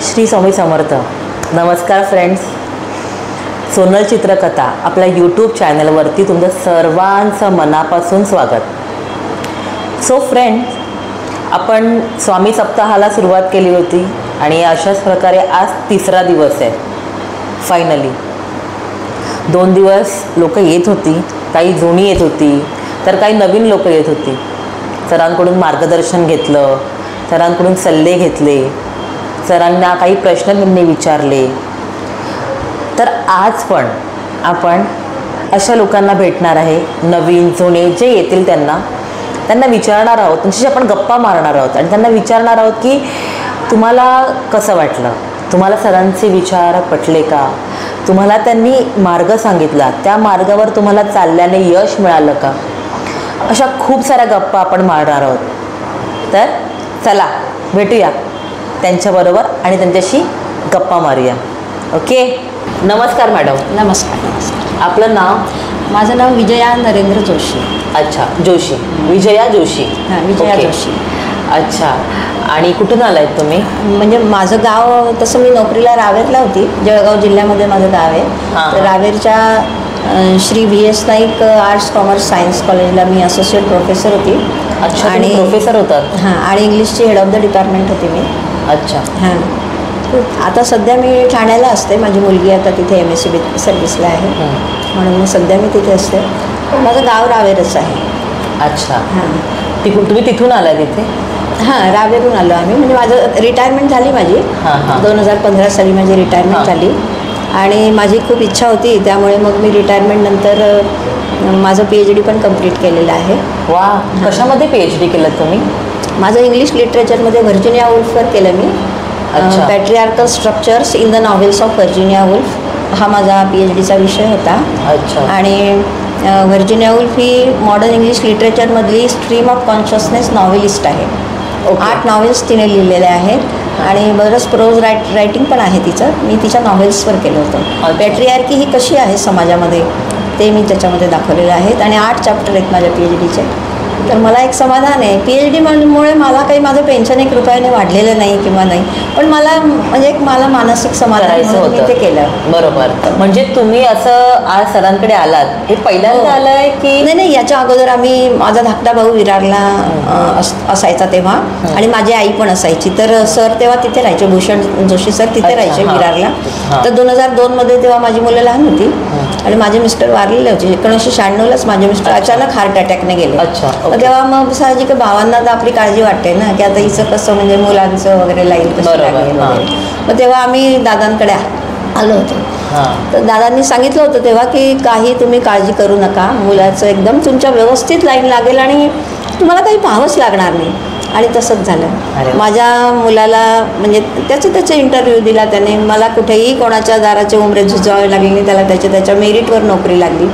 श्री स्वामी समर्थ. नमस्कार फ्रेंड्स. सोनल चित्रकथा आपल्या यूट्यूब चॅनलवरती तुमचं सर्वांचं मनापासून स्वागत. सो फ्रेंड्स, आपण स्वामी सप्ताहाला सुरुवात केली होती आणि अशाच प्रकारे आज तिसरा दिवस आहे. फायनली 2 दिवस लोक येत होती, काही जुनी येत होती तर काही नवीन लोक येत होती. सरांकडून मार्गदर्शन घेतलं, सरांकडून सल्ले घेतले, सरांना काही प्रश्न त्यांनी विचारले. तर आज पण आपण अशा लोकांना भेटणार आहे, नवीन जुने जे येतील त्यांना विचारणार आहोत, त्यांच्याशी आपण गप्पा मारणार आहोत आणि त्यांना विचारणार आहोत की तुम्हाला कसं वाटलं, तुम्हाला सरांचे विचार पटले का, तुम्हाला त्यांनी मार्ग सांगितला, त्या मार्गावर तुम्हाला चालल्याने यश मिळालं का. अशा खूप साऱ्या गप्पा आपण मारणार आहोत. तर चला भेटूया त्यांच्याबरोबर आणि त्यांच्याशी गप्पा मारूया. ओके. नमस्कार मॅडम. नमस्कार. आपलं नाव? माझं नाव विजया नरेंद्र जोशी. अच्छा, जोशी. विजया जोशी. हां, विजया जोशी. अच्छा. आणि कुठून आलात तुम्ही? म्हणजे माझं गाव, तसं मी नोकरीला रावेरला होती, जळगाव जिल्ह्यामध्ये माझं गाव आहे. तर रावेरच्या Shri VS Naik arts commerce science कॉलेजला मी असोसिएट प्रोफेसर होती. अच्छा. आणि प्रोफेसर होतात? हां. आणि इंग्लिशची हेड ऑफ द डिपार्टमेंट होती मी. अच्छा. हां. आता सध्या मी ठाण्याला असते. माझी मुलगी आता तिथे MSc सर्व्हिसला आहे, म्हणून मग सध्या मी तिथे असते. पण माझं गाव रावेरच आहे. अच्छा. हां. तुम्ही तिथून आलाय तिथे? हां, रावेरून आलो आम्ही. म्हणजे माझं रिटायरमेंट झाली माझी. 2015 साली माझी रिटायरमेंट झाली आणि माझी खूप इच्छा होती, त्यामुळे मग मी रिटायरमेंटनंतर माझं PhD पण कंप्लीट केलेलं आहे. वा. कशामध्ये PhD केलं तुम्ही? माझं इंग्लिश लिटरेचरमध्ये व्हर्जिनिया वुल्फवर केलं मी. Patriarchal structures in the novels of Virginia Woolf हा माझा PhDचा विषय होता. अच्छा. आणि व्हर्जिनिया वुल्फ ही मॉडर्न इंग्लिश लिटरेचरमधली स्ट्रीम ऑफ कॉन्शियसनेस नॉव्हेलिस्ट आहे. 8 नॉव्हेल्स तिने लिहिलेले आहेत आणि बरंच प्रोज रायटिंग पण आहे तिचं. मी तिच्या नॉव्हेल्सवर केलं होतं. पॅट्रिआर्की ही कशी आहे समाजामध्ये ते मी त्याच्यामध्ये दाखवलेलं आहेत आणि 8 चॅप्टर आहेत माझ्या PhDचे. तर मला एक समाधान आहे. PhD मुळे मला काही माझं पेन्शन 1 रुपयाने वाढलेलं नाही किंवा नाही, पण मला म्हणजे एक मला मानसिक समाधान म्हणून मी ते केलं. बरोबर. म्हणजे तुम्ही असं आज सरांकडे आलात, हे पहिल्यांदा आलंय की? नाही, याच्या अगोदर आम्ही, माझा धाकटा भाऊ विरारला असायचा तेव्हा आणि माझी आई पण असायची. तर सर तेव्हा तिथे राहायचे, भूषण जोशी सर तिथे राहायचे विरारला. तर 2002 मध्ये तेव्हा माझी मुलं लहान होती आणि माझे मिस्टर वारलेले होते. 1996लाच माझे मिस्टर अचानक हार्ट अटॅकने गेले. अच्छा. तेव्हा मग साहजिक भावांना तर आपली काळजी वाटते ना, की आता हिचं कसं, म्हणजे मुलांचं वगैरे लाईन कशी लागेल वगैरे. मग तेव्हा आम्ही दादांकडे आलो होतो. तर दादांनी सांगितलं होतं तेव्हा की काही तुम्ही काळजी करू नका, मुलाचं एकदम तुमच्या व्यवस्थित लाईन लागेल आणि तुम्हाला काही पाहावंच लागणार नाही. आणि तसंच झालं. माझ्या मुलाला म्हणजे त्याचे इंटरव्ह्यू दिला त्याने. मला कुठेही कोणाच्या दाराचे उंबरे झुजावे लागले नाही. त्याला त्याच्या मेरिटवर नोकरी लागली.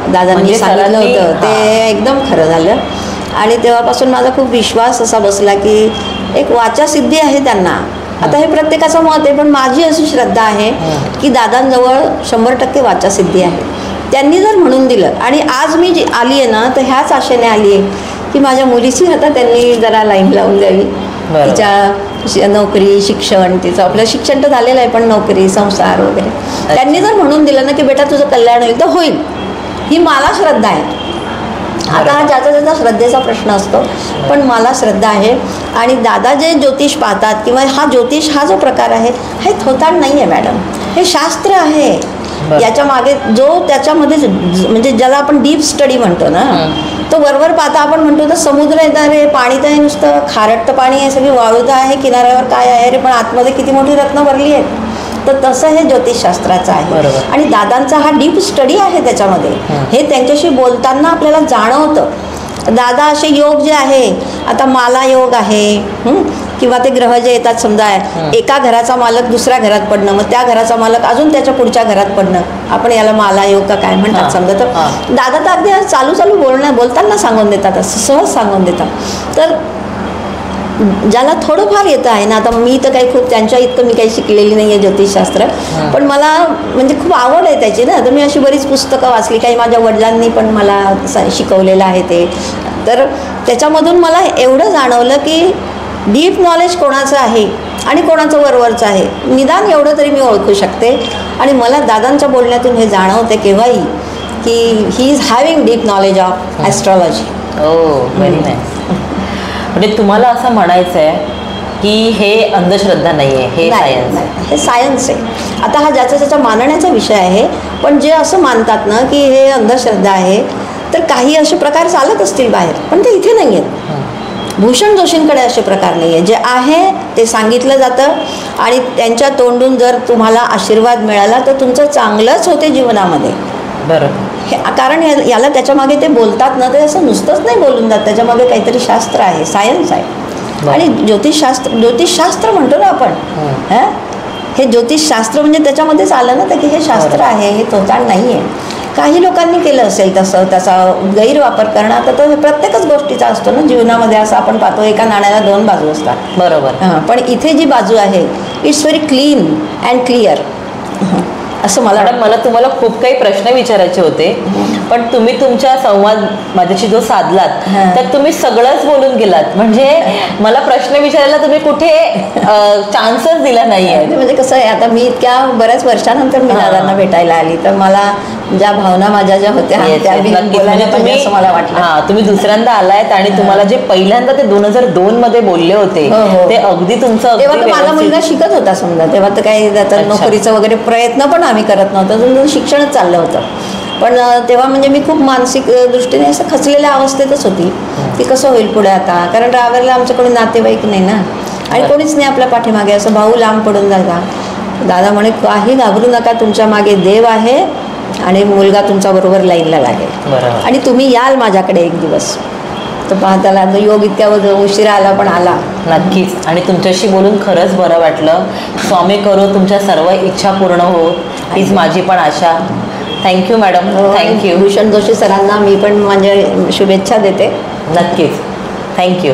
दादांनी सांगितलं होतं ते एकदम खरं झालं. आणि तेव्हापासून माझा खूप विश्वास असा बसला की एक वाचासिद्धी आहे त्यांना. आता हे प्रत्येकाचं मत आहे, पण माझी अशी श्रद्धा आहे की दादांजवळ 100% वाचासिद्धी आहे. त्यांनी जर म्हणून दिलं, आणि आज मी जी आली आहे ना, तर ह्याच आशेने आली आहे की माझ्या मुलीची आता त्यांनी जरा लाईन लावून द्यावी. तिच्या नोकरी, शिक्षण, तिचं आपलं शिक्षण तर झालेलं आहे, पण नोकरी, संसार वगैरे त्यांनी जर म्हणून दिलं ना की बेटा तुझं कल्याण होईल, तर होईल. ही मला श्रद्धा आहे. आता हा ज्याचा त्याचा श्रद्धेचा प्रश्न असतो, पण मला श्रद्धा आहे. आणि दादा जे ज्योतिष पाहतात किंवा हा ज्योतिष हा जो प्रकार आहे, हे थोतांड नाही आहे मॅडम, हे शास्त्र आहे. याच्या मागे जो त्याच्यामध्ये म्हणजे ज्याला आपण डीप स्टडी म्हणतो ना, तो वरवर पाहता आपण म्हणतो तर समुद्र येतं रे, पाणी तर आहे नुसतं खारट पाणी आहे, सगळी वाळू आहे, किनाऱ्यावर काय आहे रे, पण आतमध्ये किती मोठी रत्न भरली आहेत. तर तसं हे ज्योतिषशास्त्राचं आहे. आणि दादांचा हा डीप स्टडी आहे त्याच्यामध्ये. हे त्यांच्याशी बोलताना आपल्याला जाणवतं. दादा असे योग जे आहे, आता माला योग आहे किंवा ते ग्रह जे येतात, समजा एका घराचा मालक दुसऱ्या घरात पडणं, मग त्या घराचा मालक अजून त्याच्या पुढच्या घरात पडणं, आपण याला माला योग का काय म्हणतात समजा. तर दादा तर अगदी चालू बोलताना सांगून देतात, असं सहज सांगून देतात. तर ज्याला थोडंफार येतं आहे ना, आता मी तर काही खूप त्यांच्या इतकं मी काही शिकलेली नाही आहे ज्योतिषशास्त्र, पण मला म्हणजे खूप आवड आहे त्याची ना. तर मी अशी बरीच पुस्तकं वाचली, काही माझ्या वडिलांनी पण मला शिकवलेलं आहे ते. तर त्याच्यामधून मला एवढं जाणवलं की डीप नॉलेज कोणाचं आहे आणि कोणाचं वरवरचं आहे, निदान एवढं तरी मी ओळखू शकते. आणि मला दादांच्या बोलण्यातून हे जाणवते केव्हाही की he is having deep knowledge of astrology. Very nice. म्हणजे तुम्हाला असं म्हणायचं आहे की हे अंधश्रद्धा नाही आहे, हे सायन्स आहे. हे सायन्स आहे. आता हा ज्याचा ज्याचा मानण्याचा विषय आहे, पण जे असं मानतात ना की हे अंधश्रद्धा आहे, तर काही असे प्रकार चालत असतील बाहेर, पण ते इथे नाही आहेत. भूषण जोशींकडे असे प्रकार नाही आहे. जे आहे ते सांगितलं जातं आणि त्यांच्या तोंडून जर तुम्हाला आशीर्वाद मिळाला तर तुमचं चांगलंच होते जीवनामध्ये. बरं. हे कारण याला त्याच्यामागे ते बोलतात ना, ते असं नुसतंच नाही बोलून जात, त्याच्यामागे काहीतरी शास्त्र आहे, सायन्स आहे. आणि ज्योतिषशास्त्र म्हणतो ना आपण, हे ज्योतिषशास्त्र म्हणजे त्याच्यामध्येच आलं ना की हे शास्त्र आहे, हे तोताण नाही आहे. काही लोकांनी केलं असेल तसं, त्याचा गैरवापर करणं. आता तो प्रत्येकच गोष्टीचा असतो ना जीवनामध्ये, असं आपण पाहतो एका नाण्याला दोन बाजू असतात. बरोबर. पण इथे जी बाजू आहे it's very clean and clear असं मला. मॅडम, मला तुम्हाला खूप काही प्रश्न विचारायचे होते, पण तुम्ही तुमच्या संवाद माझ्याशी जो साधलात त्यात तुम्ही सगळंच बोलून गेलात. म्हणजे मला प्रश्न विचारायला तुम्ही कुठे चान्सच दिला नाहीये. म्हणजे कसं आहे, आता मी इतक्या बऱ्याच वर्षानंतर मी दादांना भेटायला आली, तर मला ज्या भावना माझ्या ज्या होत्या त्या बोलायला पाहिजे असं मला वाटलं. तुम्ही दुसऱ्यांदा आलायत आणि तुम्हाला जे पहिल्यांदा ते 2002 मध्ये बोलले होते ते अगदी तुमचं, तेव्हा तर माझा मुलगा शिकत होता समजा, तेव्हा तर काही त्याचा नोकरीचं वगैरे प्रयत्न पण आम्ही करत नव्हतो, शिक्षणच चाललं होतं. पण तेव्हा म्हणजे मी खूप मानसिक दृष्टीने असं खचलेल्या अवस्थेतच होती की कसं होईल पुढे आता, कारण रावेरला आमच्या कोणी नातेवाईक नाही ना आणि कोणीच नाही आपल्या पाठीमागे, असं भाऊ लांब पडून जायचा. दादा म्हणे काही घाबरू नका, तुमच्या मागे देव आहे आणि मुलगा तुमच्या बरोबर लाईनला लागेल आणि तुम्ही याल माझ्याकडे एक दिवस. तर पाहताला तो योग इतक्या उशिरा आला पण आला. नक्कीच. आणि तुमच्याशी बोलून खरंच बरं वाटलं. स्वामी करो तुमच्या सर्व इच्छा पूर्ण हो, हीच माझी पण आशा. Thank you madam. Thank you. Bhushan Joshi सरांना मी पण माझ्या शुभेच्छा देते. नक्कीच. थँक्यू.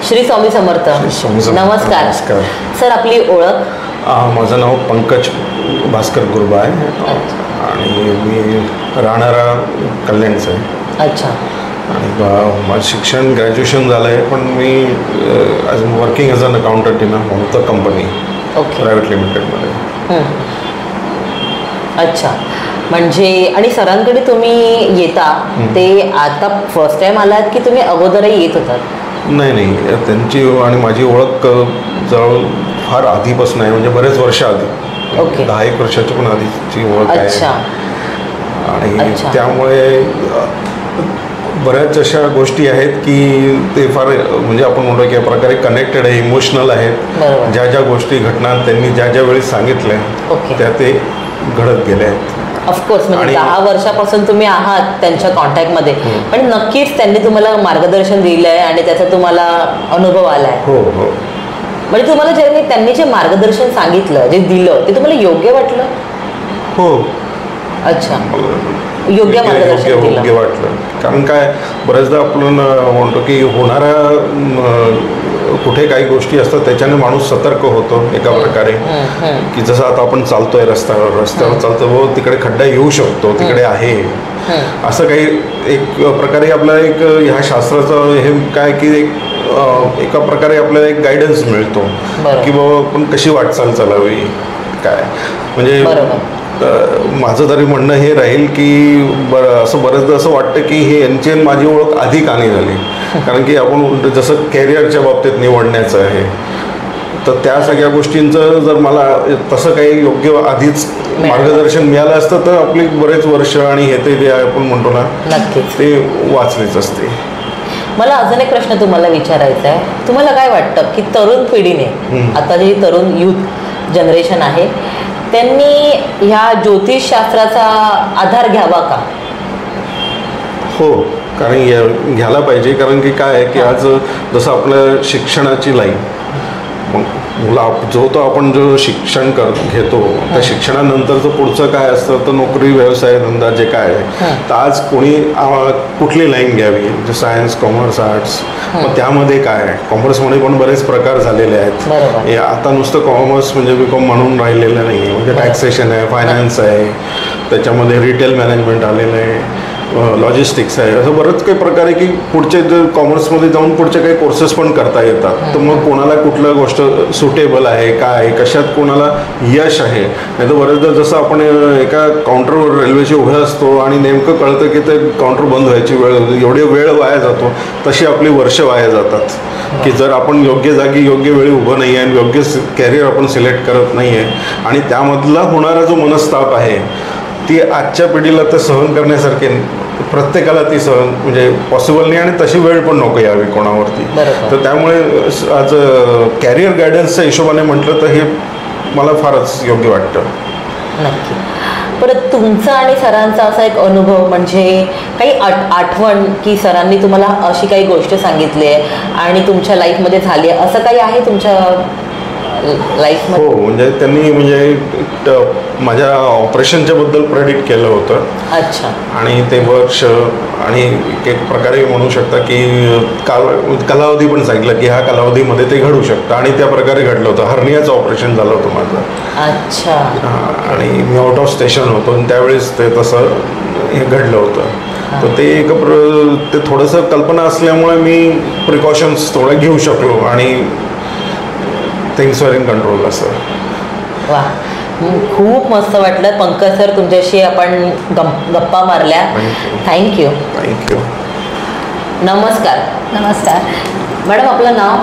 श्री स्वामी समर्थ. नमस्कार सर, आपली ओळख? माझं नाव पंकज भास्कर गुरबा आहे आणि मी राहणारा कल्याणचं आहे. अच्छा. आणि माझं शिक्षण ग्रॅज्युएशन झालं आहे, पण मी working as an accountant in a company private लिमिटेडमध्ये. अच्छा. म्हणजे आणि सरांकडे तुम्ही येता ते आता फर्स्ट टाइम आलात की तुम्ही अगोदरही येत होतात? नाही, त्यांची आणि माझी ओळख जवळ फार आधीपासून आहे, म्हणजे बरेच वर्ष आधी. 10-1 वर्षाची पण आधीची ओळख आहे. आणि त्यामुळे बऱ्याच अशा गोष्टी आहेत की ते फार म्हणजे आपण म्हणतो की प्रकारे कनेक्टेड आहे, इमोशनल आहेत. ज्या ज्या गोष्टी घटना त्यांनी ज्या ज्या वेळी सांगितल्या त्या ते घडत गेले आहेत. ऑफकोर्स. म्हणजे 10 वर्षापासून तुम्ही आहात त्यांच्या कॉन्टॅक्टमध्ये, पण नक्कीच त्यांनी तुम्हाला मार्गदर्शन दिलंय आणि त्याचा तुम्हाला अनुभव आलाय. हो. म्हणजे तुम्हाला जे त्यांनी जे मार्गदर्शन सांगितलं, जे दिलं, ते तुम्हाला योग्य वाटलं? हो. अच्छा. योग्य मार्गदर्शन दिलं. योग्य वाटलं. कारण काय बऱ्याचदा आपण म्हणतो की होणाऱ्या कुठे काही गोष्टी असतात त्याच्याने माणूस सतर्क होतो एका प्रकारे. की जसं आता आपण चालतोय रस्त्यावर चालतो, तिकडे खड्डा येऊ शकतो, तिकडे आहे असं काही एक प्रकारे आपल्याला एक ह्या शास्त्राचं हे काय की एका प्रकारे आपल्याला एक गायडन्स मिळतो की बाबा आपण कशी वाटचाल चालावी काय. म्हणजे माझं तरी म्हणणं हे राहील की असं बऱ्याचदा असं वाटतं की हे यांची माझी ओळख आधी का नाही झाली. कारण की आपण जसं कॅरियरच्या बाबतीत निवडण्याचं आहे, तर त्या सगळ्या गोष्टींचं जर मला तसं काही योग्य आधीच मार्गदर्शन मिळालं असतं तर आपली बरेच वर्ष आणि हे ते आपण म्हणतो ना ते वाचलेच असते. मला अजून एक प्रश्न तुम्हाला विचारायचा आहे. तुम्हाला काय वाटतं की तरुण पिढीने, आता जी तरुण युथ जनरेशन आहे, त्यांनी ह्या ज्योतिषशास्त्राचा आधार घ्यावा का? हो, कारण घ्यायला पाहिजे. कारण की काय आहे की आज जसं आपल्या शिक्षणाची लाईन जो आपण जो शिक्षण घेतो त्या शिक्षणानंतरचं पुढचं काय असतं तर नोकरी, व्यवसाय, धंदा जे काय आहे. तर आज कोणी कुठली लाईन घ्यावी, जे सायन्स, कॉमर्स, आर्ट्स, मग त्यामध्ये काय आहे. कॉमर्समध्ये पण बरेच प्रकार झालेले आहेत. आता नुसतं कॉमर्स म्हणजे बीकॉम म्हणून राहिलेलं नाही आहे. म्हणजे टॅक्सेशन आहे, फायनान्स आहे, त्याच्यामध्ये रिटेल मॅनेजमेंट आलेलं आहे, लॉजिस्टिक्स आहे, असं बरंच काही प्रकार आहे की पुढचे जर कॉमर्समध्ये जाऊन पुढचे काही कोर्सेस पण करता येतात. तर मग कोणाला कुठलं गोष्ट सुटेबल आहे, काय कशात कोणाला यश आहे. नाही तर बरेचदा जसं आपण एका काउंटरवर रेल्वेचे उभे असतो आणि नेमकं कळतं की ते काउंटर बंद व्हायची वेळ, एवढे वेळ वाया जातो, तशी आपली वर्ष वाया जातात. की जर आपण योग्य जागी योग्य वेळी उभं नाही आहे आणि योग्य कॅरियर आपण सिलेक्ट करत नाही आहे आणि त्यामधला होणारा जो मनस्ताप आहे ती आजच्या पिढीला तर सहन करण्यासारखे, प्रत्येकाला ती सहन म्हणजे पॉसिबल नाही आणि तशी वेळ पण नको यावी कोणावरती. तर त्यामुळे आज कॅरियर गायडन्सच्या हिशोबाने म्हटलं तर हे मला फारच योग्य वाटतं. नक्की. परत तुमचा आणि सरांचा असा एक अनुभव म्हणजे काही आठवण की सरांनी तुम्हाला अशी काही गोष्ट सांगितली आहे आणि तुमच्या लाईफमध्ये झाली आहे, असं काही आहे तुमच्या लाईफमध्ये? हो, म्हणजे त्यांनी म्हणजे माझ्या ऑपरेशनच्या बद्दल प्रेडिक्ट केलं होतं. अच्छा. आणि ते वर्ष आणि एक प्रकारे म्हणू शकता की कालावधी पण सांगितलं की ह्या कालावधीमध्ये ते घडू शकतं आणि त्या प्रकारे घडलं होतं. हर्नियाचं ऑपरेशन झालं होतं माझं. अच्छा. आणि मी आउट ऑफ स्टेशन होतो आणि त्यावेळेस ते तसं हे घडलं होतं. तर ते ते थोडंसं कल्पना असल्यामुळे मी प्रिकॉशन्स थोडं घेऊ शकलो आणि थिंग्स वर इन कंट्रोल. असं. वा, खूप मस्त वाटलं पंकज सर, तुमच्याशी आपण गप्पा मारल्या. थँक्यू. थँक्यू. नमस्कार. नमस्कार मॅडम, आपलं नाव?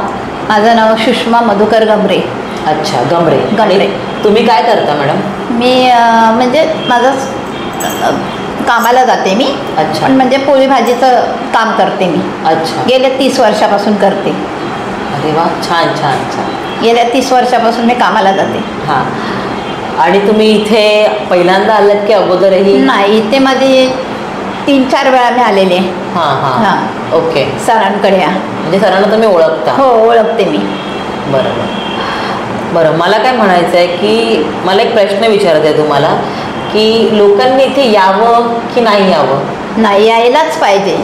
माझं नाव सुषमा मधुकर गमरे. अच्छा, गमरे. गमरे. तुम्ही काय करता मॅडम? मी म्हणजे माझं कामाला जाते मी. अच्छा. पण म्हणजे पोळी भाजीचं काम करते मी. अच्छा. गेल्या 30 वर्षापासून करते. अरे वा, छान छान छान. गेल्या 30 वर्षापासून मी कामाला जाते. हां. आणि तुम्ही इथे पहिल्यांदा आलात की अगोदरही? नाही, इथे माझी 3-4 वेळा मी आलेले. हां हां. ओके. सरांकडे. म्हणजे सरांना तुम्ही ओळखता? हो, ओळखते मी. बरोबर. बरं, मला काय म्हणायचं आहे की मला एक प्रश्न विचारायचा आहे तुम्हाला की लोकांनी इथे यावं की नाही यावं? नाही, यायलाच पाहिजे.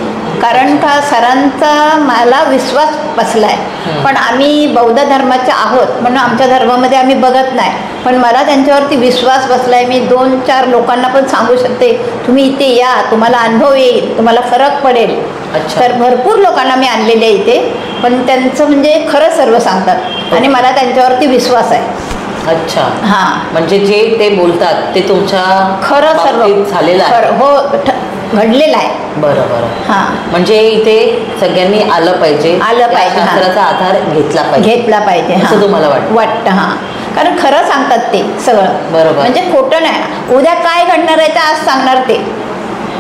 कारण का सरांचा मला विश्वास बसलाय. पण आम्ही बौद्ध धर्माचे आहोत म्हणून आमच्या धर्मामध्ये आम्ही बघत नाही, पण मला त्यांच्यावरती विश्वास बसलाय. मी 2-4 लोकांना पण सांगू शकते तुम्ही इथे या, तुम्हाला अनुभव येईल, तुम्हाला फरक पडेल. अच्छा. तर भरपूर लोकांना मी आणलेले आहे इथे, पण त्यांचं म्हणजे खरं सर्व सांगतात आणि मला त्यांच्यावरती विश्वास आहे. अच्छा. हां. म्हणजे जे ते बोलतात ते तुमच्या खरं सर्व झालेलं आहे? हो, घडलेलं आहे. बरं बरं. हां. म्हणजे इथे सगळ्यांनी आलं पाहिजे, शास्त्राचा आधार घेतला पाहिजे असं तुम्हाला वाटतं? हां, कारण खरं सांगतात ते सगळं. बरोबर. म्हणजे खोटं नाही. उद्या काय घडणार आहे ते आज सांगणार ते.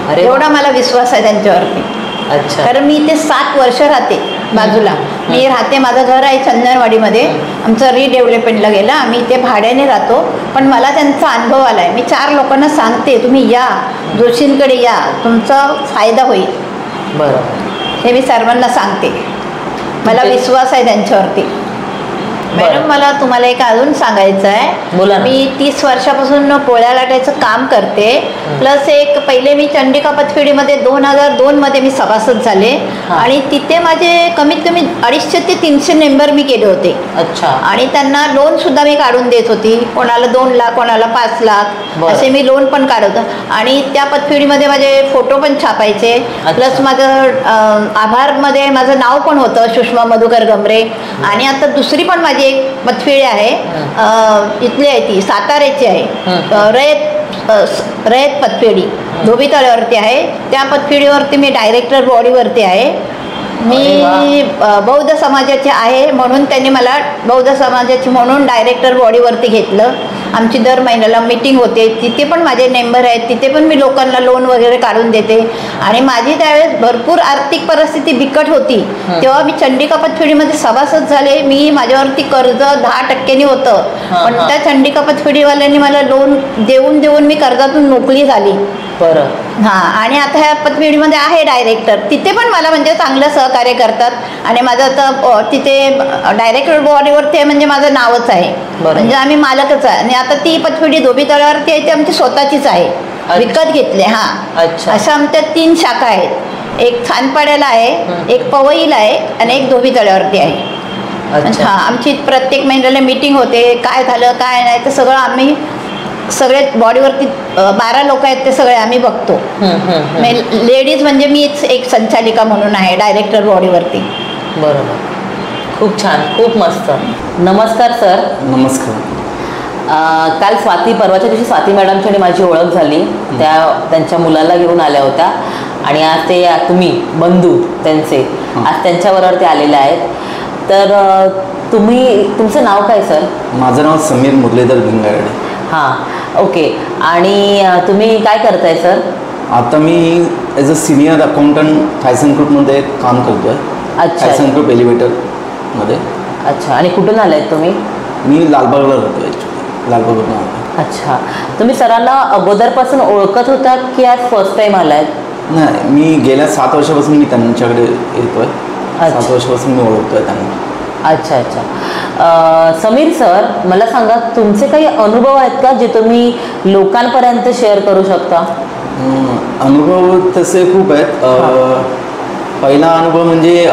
अरे, एवढा मला विश्वास आहे त्यांच्यावरती. अच्छा. कारण मी इथे 7 वर्ष राहते बाजूला. मी राहते, माझं घर आहे चंदनवाडीमध्ये. आमचं रिडेव्हलपमेंटला गेलं, आम्ही इथे भाड्याने राहतो. पण मला त्यांचा अनुभव आला आहे. मी 4 लोकांना सांगते तुम्ही या, जोशींकडे या, तुमचा फायदा होईल. बरोबर. हे मी सर्वांना सांगते. मला विश्वास आहे त्यांच्यावरती. मॅडम, मला तुम्हाला एक अजून सांगायचं आहे. बोला ना. मी 30 वर्षापासून पोळ्या लाटायचं काम करते. प्लस एक पहिले मी चंडिका पतफेडीमध्ये 2002 मी सभासद झाले आणि तिथे माझे कमीत कमी 250 ते 300 मेंबर मी केले होते. अच्छा. आणि त्यांना लोन सुद्धा मी काढून देत होती. कोणाला 2 लाख, कोणाला 5 लाख असे मी लोन पण काढत. आणि त्या पतफेडीमध्ये माझे फोटो पण छापायचे. प्लस माझं आभारमध्ये माझं नाव पण होतं, सुषमा मधुकर गमरे. आणि आता दुसरी पण माझी एक पतफेडी आहे, इथली आहे, ती साताऱ्याची आहे, रयत पतफेडी, धोबी तळ्यावरती आहे. त्या पतफेडीवरती मी डायरेक्टर बॉडीवरती आहे. मी बौद्ध समाजाचे आहे म्हणून त्यांनी मला बौद्ध समाजाची म्हणून डायरेक्टर बॉडीवरती घेतलं. आमची दर महिन्याला मीटिंग होते, तिथे पण माझे मेंबर आहेत. तिथे पण मी लोकांना लोन वगैरे काढून देते. आणि माझी त्यावेळेस भरपूर आर्थिक परिस्थिती बिकट होती, तेव्हा मी चंडिका पतफेडीमध्ये सभासद झाले. मी माझ्यावरती कर्ज 10% होतं, पण त्या चंडिका पतफेडीवाल्यांनी मला लोन देऊन देऊन मी कर्जातून मोकळी झाली. बरं. हां. आणि आता ह्या पतफेडीमध्ये आहे डायरेक्टर, तिथे पण मला म्हणजे चांगलं सहकार्य करतात. आणि माझं आता तिथे डायरेक्टर बॉडीवरती आहे म्हणजे माझं नावच आहे, म्हणजे आम्ही मालकच आहे. आणि आता ती पतफेडी धोबी तळ्यावरती आहे, ती आमची स्वतःचीच आहे, विकत घेतले. हां. अच्छा. अशा आमच्या 3 शाखा आहेत. एक खानपाड्याला आहे, एक पवईला आहे आणि एक धोबी तळ्यावरती आहे. हां. आमची प्रत्येक महिन्याला मीटिंग होते, काय झालं काय नाही ते सगळं आम्ही सगळे बॉडीवरती 12 लोक आहेत ते सगळे आम्ही बघतो. लेडीज म्हणजे मीच एक संचालिका म्हणून आहे डायरेक्टर बॉडीवरती. बरोबर. खूप छान, खूप मस्त. नमस्कार सर. नमस्कार. काल परवाच्या दिवशी स्वाती मॅडमची आणि माझी ओळख झाली. त्यांच्या मुलाला घेऊन आल्या होत्या आणि आज ते तुम्ही बंधू त्यांचे आज त्यांच्याबरोबर ते आलेले आहेत. तर तुमचं नाव काय सर? माझं नाव समीर मुरलीधर भिंगारडे. हां, ओके. आणि तुम्ही काय करताय सर? आता मी ॲज अ सिनियर अकाउंटंट थायसन ग्रुपमध्ये काम करतोय. अच्छा. थायसन ग्रुप एलिव्हेटरमध्ये. अच्छा. आणि कुठून आलात तुम्ही? मी लालबागला राहतो ॲक्च्युली, लालबागवरून आलो. अच्छा. तुम्ही सरांना अगोदरपासून ओळखत होता की आज फर्स्ट टाईम आलात? नाही, मी गेल्या 7 वर्षापासून मी त्यांच्याकडे येतोय. 7 वर्षापासून मी ओळखतोय त्यांना. अच्छा अच्छा. समीर सर, मला सांगा तुमचे काही अनुभव आहेत का जे तुम्ही लोकांपर्यंत शेअर करू शकता? अनुभव तसे खूप आहेत. पहिला अनुभव म्हणजे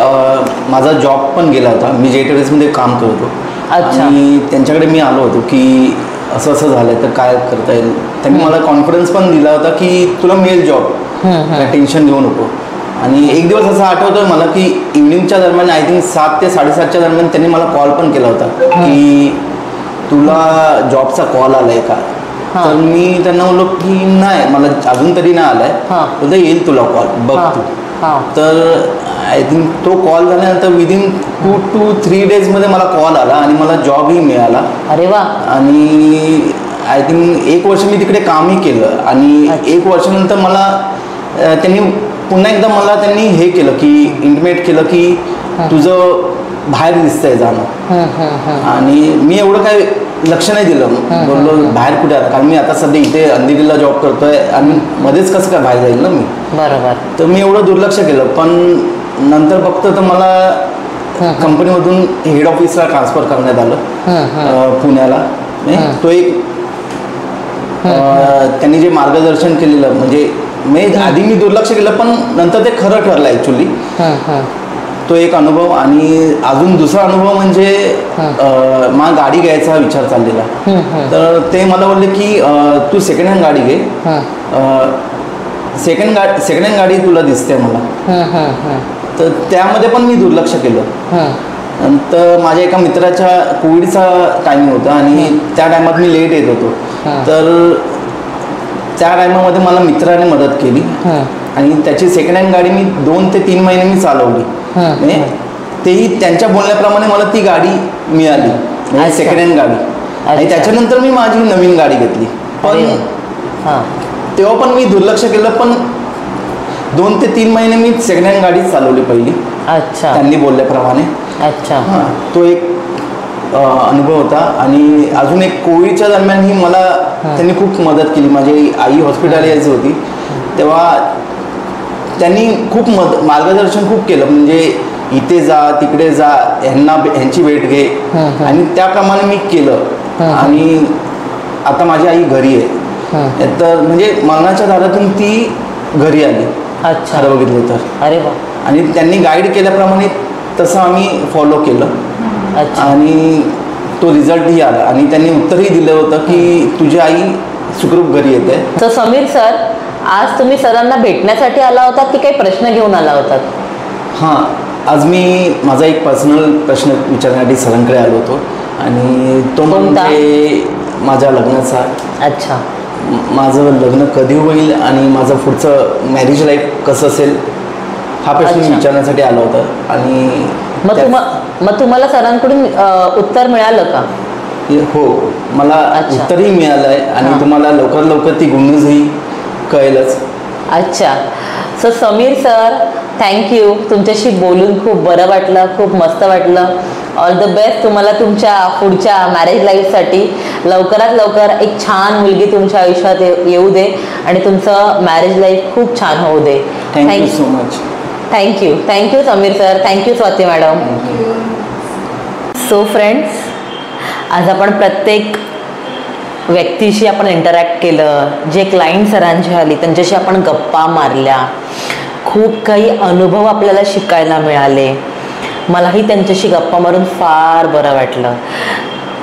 माझा जॉब पण गेला होता. मी JTRSमध्ये काम करतो. अच्छा. आणि त्यांच्याकडे मी आलो होतो की असं असं झालं तर काय करता येईल. त्यांनी मला कॉन्फिडन्स पण दिला होता की तुला मिळेल जॉब, काय टेन्शन घेऊ नको. आणि एक दिवस असं आठवतं मला की इव्हनिंगच्या दरम्यान आय थिंक 7 ते 7:30च्या दरम्यान त्यांनी मला कॉल पण केला होता की तुला जॉबचा कॉल आलाय का. तर मी त्यांना बोललो की नाही, मला अजून तरी नाही आलाय. बोलतो येईल तुला कॉल, बघ तू. तर आय थिंक तो कॉल झाल्यानंतर विदिन 2 to 3 डेजमध्ये मला कॉल आला आणि मला जॉबही मिळाला. अरे वा. आणि आय थिंक 1 वर्ष मी तिकडे कामही केलं. आणि 1 वर्षानंतर मला त्यांनी पुन्हा एकदा मला त्यांनी हे केलं की इंटिमेट केलं की तुझं बाहेर दिसतंय जाणं. आणि मी एवढं काय लक्ष नाही दिलं. बोललो बाहेर कुठे आता, कारण मी आता सध्या इथे अंधेरीला जॉब करतोय आणि मध्येच कसं काय बाहेर जाईल ना मी. बरोबर. तर मी एवढं दुर्लक्ष केलं. पण नंतर बघतो तर मला कंपनीमधून हेड ऑफिसला ट्रान्सफर करण्यात आलं पुण्याला. तो एक त्यांनी जे मार्गदर्शन केलेलं म्हणजे आधी मी दुर्लक्ष केलं पण नंतर ते खरं ठरलं ॲक्च्युली. तो एक अनुभव. आणि अजून दुसरा अनुभव म्हणजे मला गाडी घ्यायचा विचार चाललेला. तर ते मला बोलले की तू सेकंड हँड गाडी घे, सेकंड हँड गाडी तुला दिसते मला. तर त्यामध्ये पण मी दुर्लक्ष केलं. नंतर माझ्या एका मित्राच्या कोविडचा टायमिंग होता आणि त्या टायमात मी लेट येत होतो. तर त्या टायमामध्ये मला मित्राने मदत केली आणि त्याची सेकंड हँड गाडी मी 2 ते 3 महिने मी चालवली. तेही त्यांच्या बोलण्याप्रमाणे मला ती गाडी मिळाली, सेकंड हँड गाडी. आणि त्याच्यानंतर मी माझी नवीन गाडी घेतली. पण तेव्हा पण मी दुर्लक्ष केलं. पण 2 ते 3 महिने मी सेकंड हँड गाडी चालवली पहिली. अच्छा. त्यांनी बोलल्याप्रमाणे. अच्छा. तो एक अनुभव होता. आणि अजून एक कोविडच्या दरम्यान ही मला त्यांनी खूप मदत केली. माझी आई हॉस्पिटलाइज होती तेव्हा त्यांनी खूप मार्गदर्शन खूप केलं. म्हणजे इथे जा, तिकडे जा, ह्यांची भेट घे. आणि त्याप्रमाणे मी केलं. आणि आता माझी आई घरी आहे. तर म्हणजे मरणाच्या दारातून ती घरी आली. अच्छा. खरं बघितलं तर. अरे वा. आणि त्यांनी गाईड केल्याप्रमाणे तसं आम्ही फॉलो केलं. आणि तो रिझल्टही आला. आणि त्यांनी उत्तरही दिलं होतं की तुझी आई सुखरूप घरी येते. तर समीर सर, आज तुम्ही सरांना भेटण्यासाठी आला होता की काही प्रश्न घेऊन आला होता? हां, आज मी माझा एक पर्सनल प्रश्न विचारण्यासाठी सरांकडे आलो होतो. आणि तो म्हणजे माझ्या लग्नाचा. अच्छा. माझं लग्न कधी होईल आणि माझं पुढचं मॅरेज लाईफ कसं असेल हा प्रश्न विचारण्यासाठी आला होता. आणि मग तुम्हाला सरांकडून उत्तर मिळालं का? हो, मला उत्तरही मिळालं आहे. आणि तुम्हाला लवकर लवकर ती गुड न्यूजही कळेलच. अच्छा. So Sameer sir, thank you. तुमच्याशी बोलून खूप बरं वाटलं, खूप मस्त वाटलं. ऑल द बेस्ट तुम्हाला तुमच्या पुढच्या मॅरेज लाईफसाठी. लवकरात लवकर एक छान मुलगी तुमच्या आयुष्यात येऊ दे आणि तुमचं मॅरेज लाईफ खूप छान होऊ दे. Thank you so much. Thank you Sameer sir. Thank you Swati madam. So friends, आज आपण प्रत्येक व्यक्तीशी आपण इंटरॅक्ट केलं. जे क्लायंट सरांची आली त्यांच्याशी आपण गप्पा मारल्या. खूप काही अनुभव आपल्याला शिकायला मिळाले. मलाही त्यांच्याशी गप्पा मारून फार बरं वाटलं.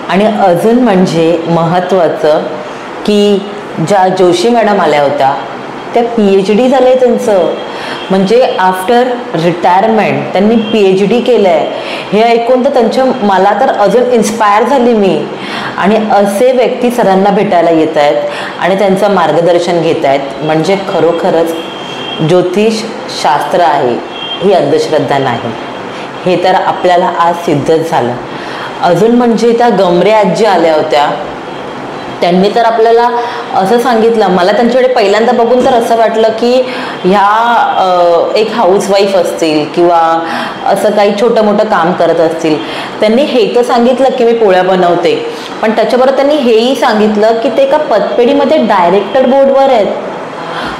आणि अजून म्हणजे महत्त्वाचं की ज्या जोशी मॅडम आल्या होत्या त्या PhD झालं आहे त्यांचं, म्हणजे आफ्टर रिटायरमेंट त्यांनी PhD केलं आहे. हे ऐकून तर त्यांच्या मला तर अजून इन्स्पायर झाली मी. आणि असे व्यक्ती सरांना भेटायला येत आहेत आणि त्यांचं मार्गदर्शन घेत आहेत, म्हणजे खरोखरच ज्योतिष शास्त्र आहे, ही अंधश्रद्धा नाही. हे तर आपल्याला आज सिद्धच झालं. अजून म्हणजे त्या गमरे आजी आल्या होत्या, त्यांनी तर आपल्याला असं सांगितलं, मला त्यांच्याकडे पहिल्यांदा बघून तर असं वाटलं की ह्या एक हाऊसवाईफ असतील किंवा असं काही छोटं मोठं काम करत असतील. त्यांनी हे तर सांगितलं की मी पोळ्या बनवते, पण त्याच्याबरोबर त्यांनी हेही सांगितलं की ते एका पतपेढीमध्ये डायरेक्टर बोर्डवर आहेत.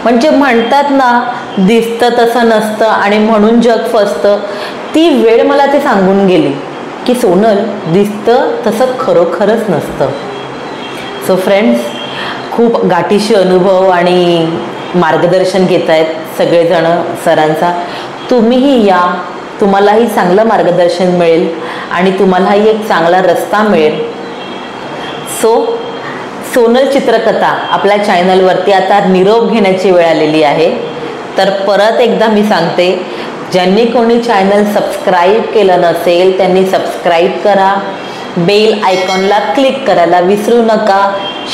म्हणजे म्हणतात ना, दिसतं तसं नसतं आणि म्हणून जग फसतं. ती वेळ मला ते सांगून गेली की सोनल, दिसतं तसं खरोखरच नसतं. सो फ्रेंड्स, खूप गाठीशी अनुभव आणि मार्गदर्शन घेत आहेत सगळेजण सरांचा. तुम्हीही या, तुम्हालाही चांगलं मार्गदर्शन मिळेल आणि तुम्हालाही एक चांगला रस्ता मिळेल. सो सोनल चित्रकथा आपल्या चॅनलवरती आता निरोप घेण्याची वेळ आलेली आहे. तर परत एकदा मी सांगते, ज्यांनी कोणी चॅनल सबस्क्राईब केलं नसेल त्यांनी सबस्क्राईब करा, बेल आयकॉनला क्लिक करायला विसरू नका,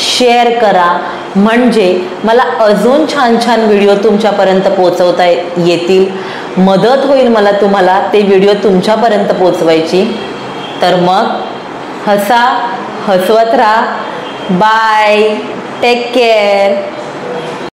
शेअर करा, म्हणजे मला अजून छान छान व्हिडिओ तुमच्यापर्यंत पोहोचवता येतील. मदत होईल मला तुम्हाला ते व्हिडिओ तुमच्यापर्यंत पोहोचवायची. तर मग हसा, हसवत राहा. Bye, take care.